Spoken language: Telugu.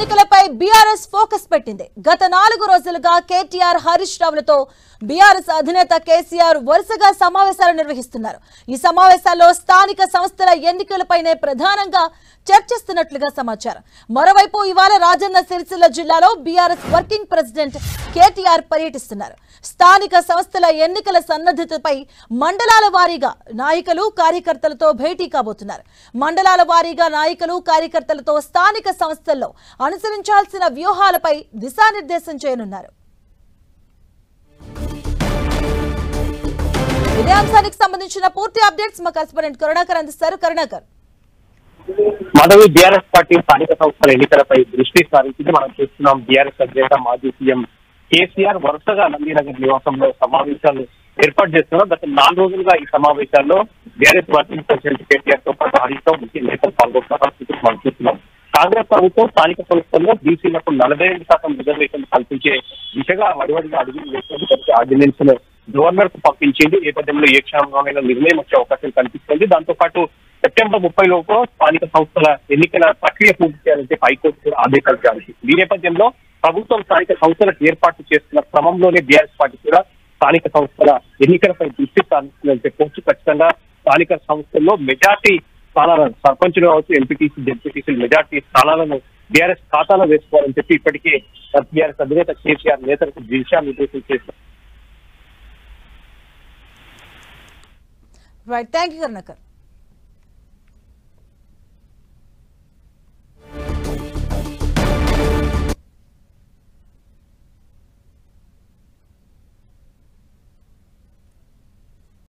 ఎన్నికలపై బీఆర్ఎస్ ఫోకస్ పెట్టింది. గత 4 రోజులుగా కేటీఆర్, హరీష్ రావులతో బీఆర్ఎస్ అధినేత కేసీఆర్ వరుసగా సమావేశాలు నిర్వహిస్తున్నారు. ఈ సమావేశాల్లో స్థానిక సంస్థల ఎన్నికలపైనే ప్రధానంగా చర్చిస్తున్నట్లుగా సమాచారం. మరోవైపు ఇవాళ రాజన్న సిరిసిల్ల జిల్లాలో బీఆర్ఎస్ వర్కింగ్ ప్రెసిడెంట్ కేటీఆర్ పర్యటిస్తున్నారు. స్థానిక సంస్థల ఎన్నికల సన్నద్ధతపై మండలాల వారీగా నాయకులు, కార్యకర్తలతో భేటీ కాబోతున్నారు. మండలాల వారీగా నాయకులు, కార్యకర్తలతో స్థానిక సంస్థల్లో అనుసరించాల్సిన వ్యూహాలపై దిశానిర్దేశం చేయనున్నారు. ఇదే అంశానికి సంబంధించిన పూర్తి అప్డేట్స్ మా కరెస్పాండెంట్ కరుణాకర్ అందిస్తారు. కరుణాకర్, మాధవి, బీఆర్ఎస్ పార్టీ స్థానిక సంస్థల ఎన్నికలపై దృష్టి సారించింది. మనం చూస్తున్నాం బీఆర్ఎస్ అధినేత మాజీ సీఎం కేసీఆర్ వరుసగా నందినగర్ నివాసంలో సమావేశాలు ఏర్పాటు చేస్తున్నారు. గత 4 రోజులుగా ఈ సమావేశాల్లో బీఆర్ఎస్ వర్కింగ్ ప్రెసిడెంట్ కేటీఆర్ తో పాటు హరీష్ రావు ముఖ్య నేతలు పాల్గొంటున్నారు. మనం చూస్తున్నాం కాంగ్రెస్ ప్రభుత్వం స్థానిక సంస్థల్లో బీసీలకు 42% రిజర్వేషన్ కల్పించే దిశగా వడివడిగా అడుగులు వేస్తుంది. ఆర్డినెన్స్ ను గవర్నర్ కు పంపించింది. నేపథ్యంలో ఏ క్షేమమైన నిర్ణయం వచ్చే అవకాశం కనిపిస్తుంది. దాంతో పాటు సెప్టెంబర్ 30 లోపు స్థానిక సంస్థల ఎన్నికల ప్రక్రియ పూర్తి చేయాలంటే హైకోర్టు కూడా ఆదేశాలు జారీ చేసింది. ఈ నేపథ్యంలో ప్రభుత్వం స్థానిక సంస్థలకు ఏర్పాటు చేస్తున్న క్రమంలోనే బీఆర్ఎస్ పార్టీ కూడా స్థానిక సంస్థల ఎన్నికలపై దృష్టి సారిస్తుందని చెప్పవచ్చు. ఖచ్చితంగా స్థానిక సంస్థల్లో మెజార్టీ స్థానాలను, సర్పంచులు కావచ్చు, ఎంపీటీసీ, జెడ్పీటీసీ మెజార్టీ స్థానాలను బీఆర్ఎస్ ఖాతాలో వేసుకోవాలని చెప్పి ఇప్పటికే బీఆర్ఎస్ అధినేత కేసీఆర్ నేతలకు దిశానిర్దేశం చేశారు. Right, thank you Karunakar.